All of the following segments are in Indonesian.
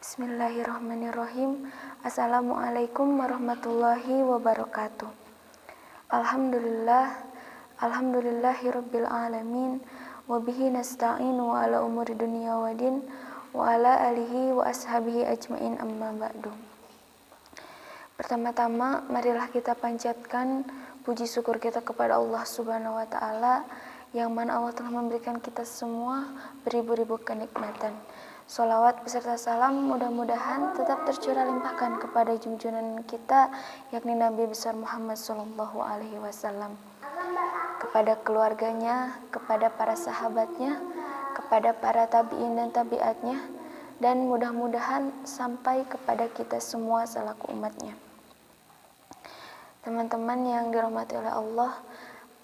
Bismillahirrahmanirrahim. Assalamualaikum warahmatullahi wabarakatuh. Alhamdulillahirabbil alamin wa bihi nasta'inu ala umuri dunya waddin wa ala alihi wa ashabihi ajmain amma ba'du. Pertama-tama marilah kita panjatkan puji syukur kita kepada Allah Subhanahu wa taala yang mana Allah telah memberikan kita semua beribu-ribu kenikmatan. Sholawat beserta salam mudah-mudahan tetap tercurah limpahkan kepada junjungan kita yakni Nabi besar Muhammad SAW, kepada keluarganya, kepada para sahabatnya, kepada para tabi'in dan tabi'atnya, dan mudah-mudahan sampai kepada kita semua selaku umatnya. Teman-teman yang dirahmati oleh Allah,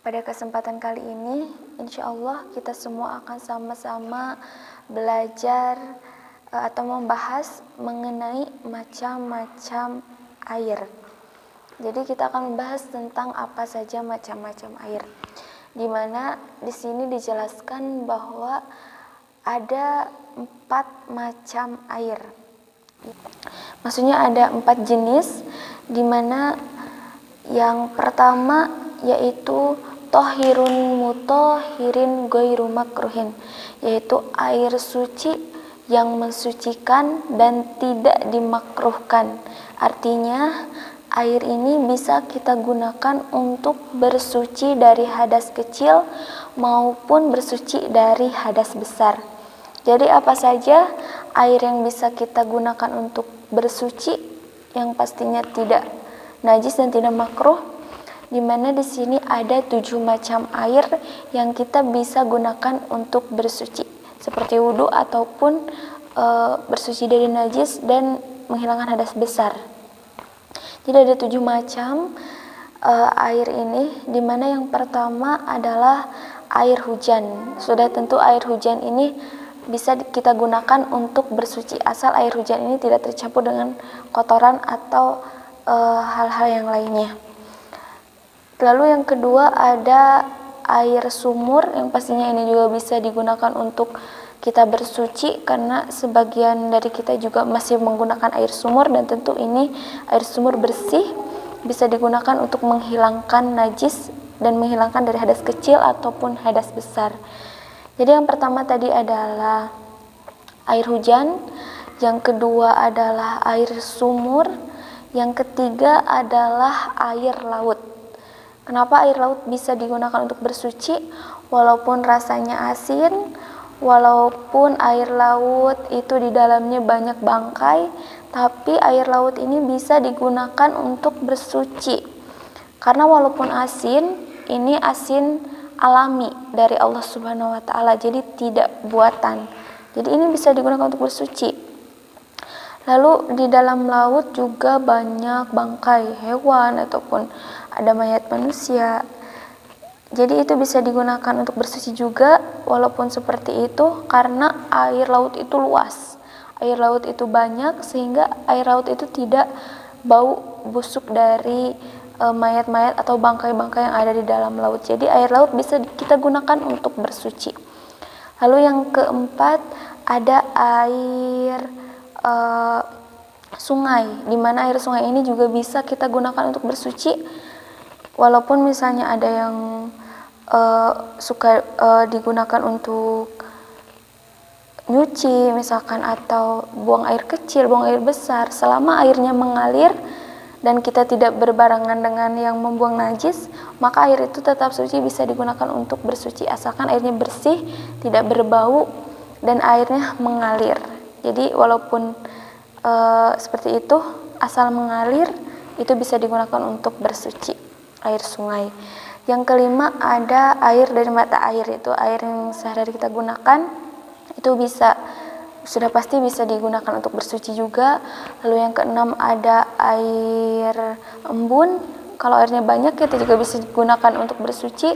pada kesempatan kali ini insya Allah kita semua akan sama-sama belajar atau membahas mengenai macam-macam air. Jadi kita akan membahas tentang apa saja macam-macam air. Di mana di sini dijelaskan bahwa ada 4 macam air. Maksudnya ada 4 jenis, di mana yang pertama yaitu tohirun mutohirin goiru makruhin, yaitu air suci yang mensucikan dan tidak dimakruhkan. Artinya air ini bisa kita gunakan untuk bersuci dari hadas kecil maupun bersuci dari hadas besar. Jadi apa saja air yang bisa kita gunakan untuk bersuci yang pastinya tidak najis dan tidak makruh, di mana di sini ada 7 macam air yang kita bisa gunakan untuk bersuci, seperti wudhu ataupun bersuci dari najis dan menghilangkan hadas besar. Jadi ada 7 macam air ini, di mana yang pertama adalah air hujan. Sudah tentu air hujan ini bisa kita gunakan untuk bersuci, asal air hujan ini tidak tercampur dengan kotoran atau hal-hal yang lainnya. Lalu yang kedua ada air sumur, yang pastinya ini juga bisa digunakan untuk kita bersuci karena sebagian dari kita juga masih menggunakan air sumur, dan tentu ini air sumur bersih bisa digunakan untuk menghilangkan najis dan menghilangkan dari hadas kecil ataupun hadas besar. Jadi yang pertama tadi adalah air hujan, yang kedua adalah air sumur, yang ketiga adalah air laut. Kenapa air laut bisa digunakan untuk bersuci? Walaupun rasanya asin, walaupun air laut itu di dalamnya banyak bangkai, tapi air laut ini bisa digunakan untuk bersuci. Karena walaupun asin, ini asin alami dari Allah Subhanahu wa taala, jadi tidak buatan. Jadi ini bisa digunakan untuk bersuci. Lalu di dalam laut juga banyak bangkai hewan ataupun ada mayat manusia. Jadi itu bisa digunakan untuk bersuci juga, walaupun seperti itu karena air laut itu luas. Air laut itu banyak sehingga air laut itu tidak bau busuk dari mayat-mayat atau bangkai-bangkai yang ada di dalam laut. Jadi air laut bisa kita gunakan untuk bersuci. Lalu yang keempat ada air sungai, di mana air sungai ini juga bisa kita gunakan untuk bersuci. Walaupun misalnya ada yang suka digunakan untuk nyuci misalkan, atau buang air kecil, buang air besar, selama airnya mengalir dan kita tidak berbarengan dengan yang membuang najis, maka air itu tetap suci, bisa digunakan untuk bersuci asalkan airnya bersih, tidak berbau dan airnya mengalir. Jadi walaupun seperti itu, asal mengalir itu bisa digunakan untuk bersuci, air sungai. Yang kelima ada air dari mata air, itu air yang sehari-hari kita gunakan, itu sudah pasti bisa digunakan untuk bersuci juga. Lalu yang keenam ada air embun, kalau airnya banyak itu juga bisa digunakan untuk bersuci.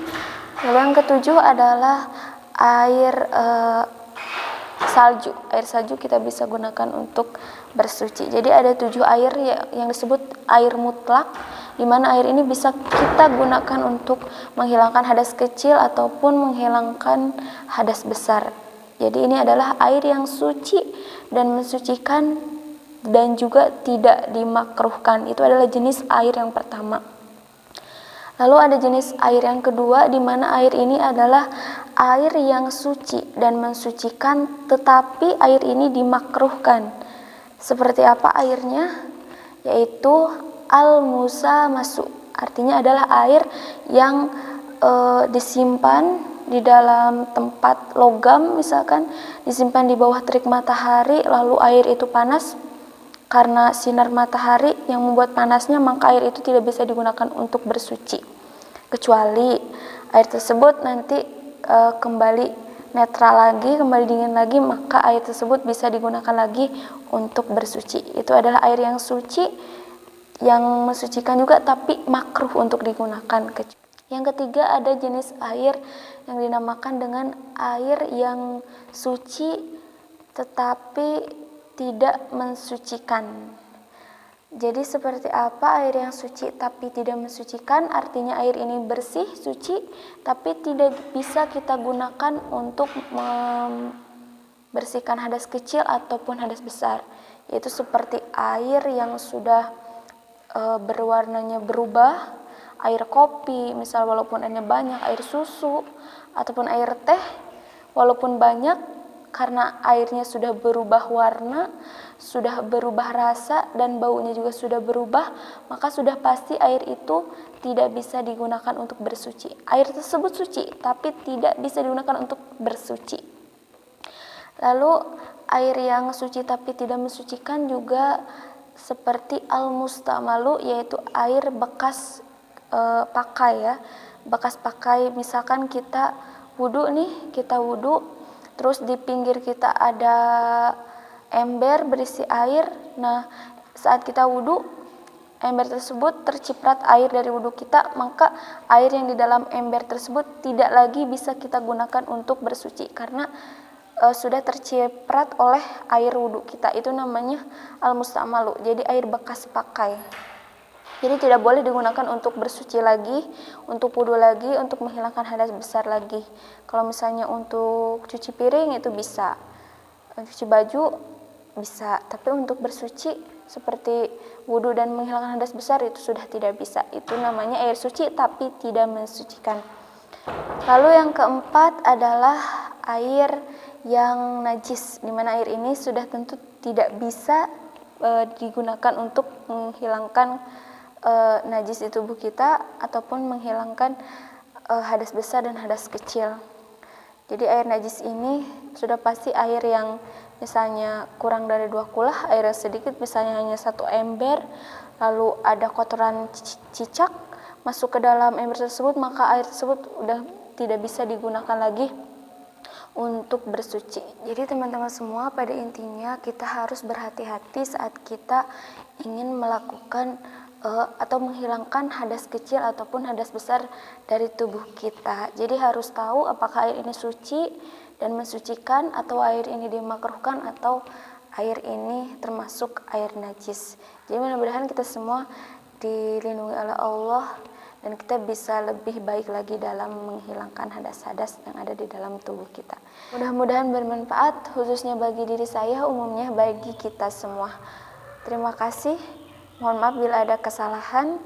Lalu yang ketujuh adalah air salju. Air salju kita bisa gunakan untuk bersuci. Jadi ada 7 air yang disebut air mutlak, di mana air ini bisa kita gunakan untuk menghilangkan hadas kecil ataupun menghilangkan hadas besar. Jadi ini adalah air yang suci dan mensucikan dan juga tidak dimakruhkan. Itu adalah jenis air yang pertama. Lalu ada jenis air yang kedua, di mana air ini adalah air yang suci dan mensucikan, tetapi air ini dimakruhkan. Seperti apa airnya? Yaitu al-musamasu. Artinya adalah air yang disimpan di dalam tempat logam, misalkan disimpan di bawah terik matahari, lalu air itu panas. Karena sinar matahari yang membuat panasnya, maka air itu tidak bisa digunakan untuk bersuci. Kecuali air tersebut nanti kembali netral lagi, kembali dingin lagi, maka air tersebut bisa digunakan lagi untuk bersuci. Itu adalah air yang suci, yang mensucikan juga, tapi makruh untuk digunakan. Yang ketiga ada jenis air yang dinamakan dengan air yang suci tetapi tidak mensucikan. Jadi seperti apa air yang suci tapi tidak mensucikan? Artinya air ini bersih, suci, tapi tidak bisa kita gunakan untuk membersihkan hadas kecil ataupun hadas besar. Yaitu seperti air yang sudah berwarnanya berubah, air kopi, misal walaupun airnya banyak, air susu, ataupun air teh, walaupun banyak, karena airnya sudah berubah warna, sudah berubah rasa, dan baunya juga sudah berubah, maka sudah pasti air itu tidak bisa digunakan untuk bersuci. Air tersebut suci, tapi tidak bisa digunakan untuk bersuci. Lalu air yang suci tapi tidak mensucikan juga seperti al-mustamalu, yaitu air bekas pakai ya, bekas pakai. Misalkan kita wudhu nih, kita wudhu, terus di pinggir kita ada ember berisi air. Nah, saat kita wudhu, ember tersebut terciprat air dari wudhu kita, maka air yang di dalam ember tersebut tidak lagi bisa kita gunakan untuk bersuci karena sudah terciprat oleh air wudhu kita. Itu namanya al-mustamalu, jadi air bekas pakai. Jadi tidak boleh digunakan untuk bersuci lagi, untuk wudhu lagi, untuk menghilangkan hadas besar lagi. Kalau misalnya untuk cuci piring itu bisa, cuci baju bisa, tapi untuk bersuci seperti wudhu dan menghilangkan hadas besar itu sudah tidak bisa. Itu namanya air suci tapi tidak mensucikan. Lalu yang keempat adalah air yang najis, di mana air ini sudah tentu tidak bisa digunakan untuk menghilangkan najis di tubuh kita ataupun menghilangkan hadas besar dan hadas kecil. Jadi air najis ini sudah pasti air yang misalnya kurang dari 2 kulah, air yang sedikit misalnya hanya 1 ember, lalu ada kotoran cicak masuk ke dalam ember tersebut, maka air tersebut udah tidak bisa digunakan lagi untuk bersuci. Jadi teman-teman semua, pada intinya kita harus berhati-hati saat kita ingin melakukan atau menghilangkan hadas kecil ataupun hadas besar dari tubuh kita. Jadi harus tahu apakah air ini suci dan mensucikan, atau air ini dimakruhkan, atau air ini termasuk air najis. Jadi mudah-mudahan kita semua dilindungi oleh Allah dan kita bisa lebih baik lagi dalam menghilangkan hadas-hadas yang ada di dalam tubuh kita. Mudah-mudahan bermanfaat, khususnya bagi diri saya, umumnya bagi kita semua. Terima kasih. Mohon maaf bila ada kesalahan,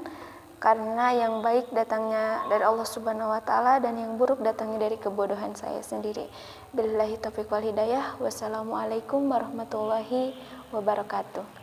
karena yang baik datangnya dari Allah Subhanahu wa Ta'ala dan yang buruk datangnya dari kebodohan saya sendiri. Billahi taufiq wal hidayah. Wassalamualaikum warahmatullahi wabarakatuh.